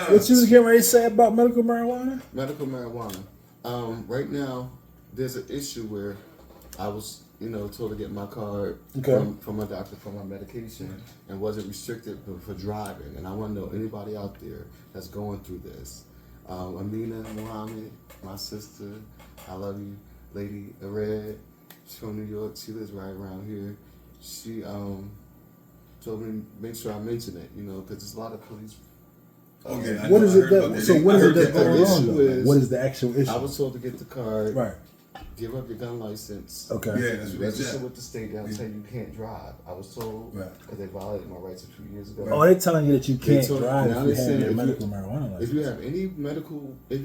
What you was getting ready to say about medical marijuana? Medical marijuana. Right now, there's an issue where I was, told to get my card from my doctor for my medication and wasn't restricted for driving. And I want to know anybody out there that's going through this. Amina Muhammad, my sister, I love you, Lady Red. She's from New York. She lives right around here. She told me to make sure I mention it, because there's a lot of police. Okay. What is it that's going on? What is the actual issue? I was told to get the card. Right. Give up your gun license. Okay. Yeah, that's register with the state. They'll tell you can't drive. I was told that they violated my rights a few years ago. Oh, they're telling you that you can't drive if you have your medical marijuana license. If you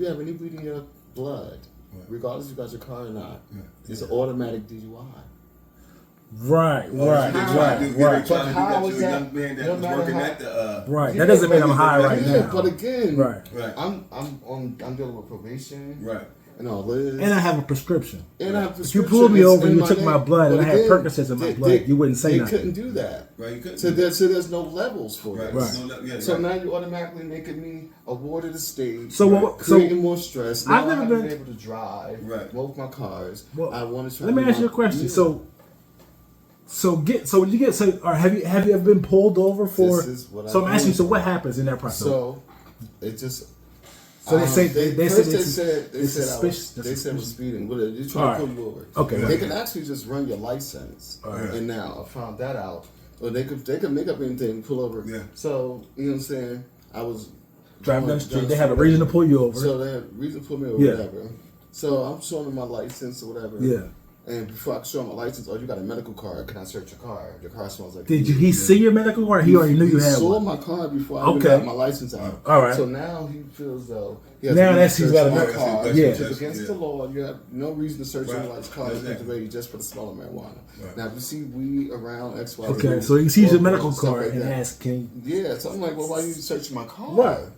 have any bleeding in your blood, regardless if you got your car or not, it's an automatic DUI. Right. But how is that? Man that was working at the. Right. That doesn't mean I'm high right now. But again, right. I'm dealing with probation. Right. And all this. And I have a prescription. If you pulled me over and you took my blood and I had Percocets in my blood, you wouldn't say nothing. They couldn't do that. Right. You couldn't. So there's no levels for this. Right. So now you're automatically making me a ward of the state. Creating more stress. Now I've never been able to drive. Right. Both my cars. Well, I want to try. Let me ask you a question. So have you ever been pulled over for? So I'm asking you. So what happens in that process? So it just. So they said they said I was speeding. Well, they're trying to pull you over. Okay. They can actually just run your license. And now I found that out. Or they could make up anything, pull over. Yeah. So you know what I'm saying? I was driving down the street. They had a reason to pull you over. So they had a reason to pull me over, whatever. So I'm showing them my license or whatever. Yeah. And before I could show him my license, you got a medical card. Can I search your car? Your car smells like. Did he see your medical card? He already knew you had one. He saw my car before I even got my license out. All right. So now he feels though. He's got a medical card. Yeah. Which is against the law. You have no reason to search anybody's car just for the smell of marijuana. Right. Now if you see weed around X, Y, okay, so he sees your medical card and asks, "Can?" Yeah. So I'm like, well, why are you searching my car? Right.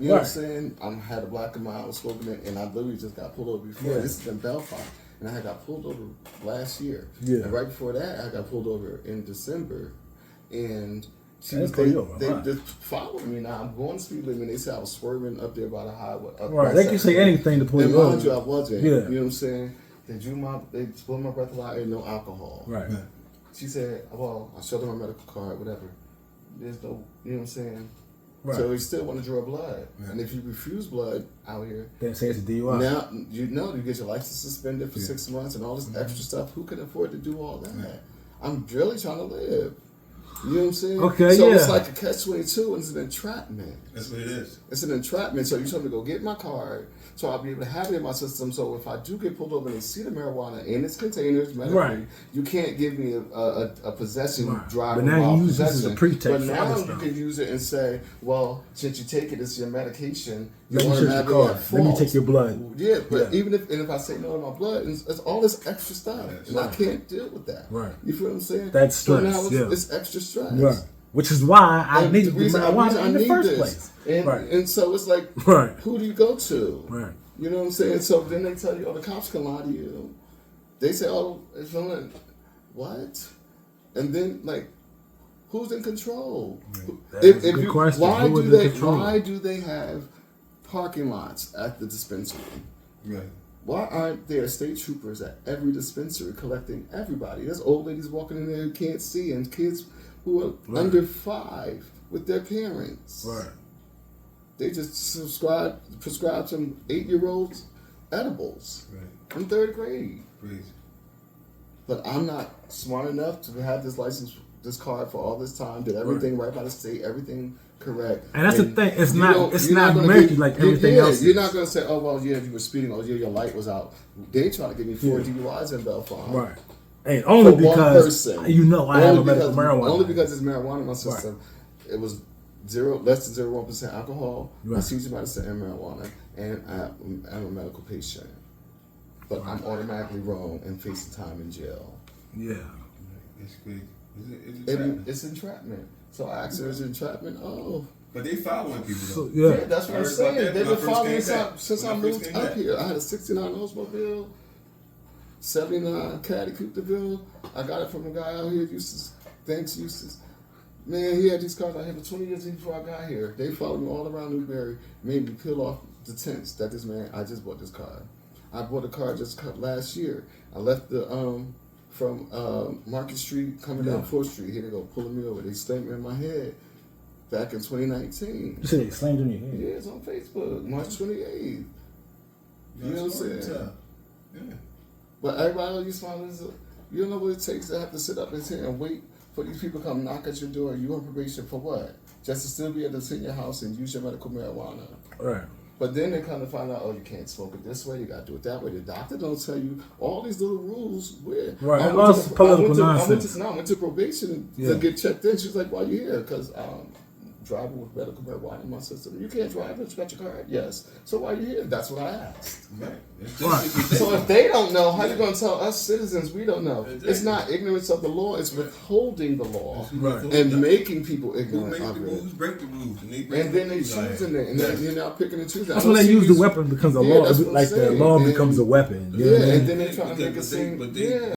You know what I'm saying? I had a black in my eye, I was smoking it, and I literally just got pulled over before. Yeah. This is in Belfast. And I got pulled over last year. Yeah. And right before that, I got pulled over in December. And they just followed me. Now I'm going to speed limit. They said I was swerving up there by the highway. Right. They can say anything to pull you over. Mind you, I wasn't. Yeah. You know what I'm saying? They blew my breath out and no alcohol. Right. She said, well, I showed her my medical card, whatever. There's no, you know what I'm saying? Right. So you still want to draw blood. Yeah. And if you refuse blood out here, then say it's a DUI. Now, you get your license suspended for 6 months and all this extra stuff. Who can afford to do all that? Yeah. I'm really trying to live. You know what I'm saying? Okay, so it's like a catch-22 and it's an entrapment. That's what it is. It's an entrapment. So you told me to go get my card so I'll be able to have it in my system. So if I do get pulled over and they see the marijuana in its containers, medically, you can't give me a possession driving while possession. This as a pretext. But now you can use it and say, well, since you take it, it's your medication. Let me check your card. Let me take your blood. Yeah, but even if I say no to my blood, it's all this extra stuff, and I can't deal with that. Right. You feel what I'm saying? That's stress. So now it's extra stress. Right. Which is why I needed the marijuana in the first place. And so it's like, who do you go to? Right. You know what I'm saying? So then they tell you, the cops can lie to you. They say, it's only, what? And then, who's in control? Why do they have parking lots at the dispensary? Right. Why aren't there state troopers at every dispensary collecting everybody? There's old ladies walking in there who can't see and kids who are under 5 with their parents. Right. They just prescribe some 8-year-olds edibles in 3rd grade. Crazy. But I'm not smart enough to have this license, this card for all this time. Did everything right by the state, everything correct. And that's the thing. It's not murky like everything else. You're not gonna say, oh well, yeah, you were speeding. Oh yeah, your light was out. They trying to give me 4 DUIs in Belfast. Right. And only because I have a medical marijuana. Only because it's marijuana in my system. Right. It was less than 0.1% alcohol, my seizure medicine, and marijuana, and I'm a medical patient. But I'm automatically wrong and facing time in jail. Yeah. It's crazy. It's entrapment. So I asked her, is it entrapment? Oh. But they following people though. Yeah, that's what I'm saying. They've been following me since I moved up here. I had a 69 Oldsmobile, 79 Caddy Coupe DeVille. I got it from a guy out here, Eustace. Thanks, Eustace. Man, he had these cars out here for 20 years before I got here. They followed me all around Newberry, made me peel off the tents that this man, I just bought this car. I bought a car just last year. I left the from Market Street coming down 4th Street. Here they go pulling me over. They slammed me in my head back in 2019. You said they slammed in your head? Yeah, it's on Facebook, March 28th. You know what I'm saying? Yeah. But everybody else you don't know what it takes to have to sit up and sit and wait for these people to come knock at your door. You on probation for what? Just to still be able to sit in your house and use your medical marijuana. Right. But then they kind of find out, oh, you can't smoke it this way, you got to do it that way. The doctor don't tell you all these little rules. Right, I went to probation to get checked in. She's like, why you here? Because driving with medical marijuana in my system. You can't drive it, you got your card? Yes. So why you here? That's what I asked. Right. So if they don't know, how you going to tell us citizens we don't know? Exactly. It's not ignorance of the law, it's withholding the law and making people ignorant of it. Who make the rules, break the rules. And then they choosing it. And then you're now picking and choosing. That's when they use the weapon becomes a law. Like the law becomes a weapon. You know what I mean? And then they try to make it seem,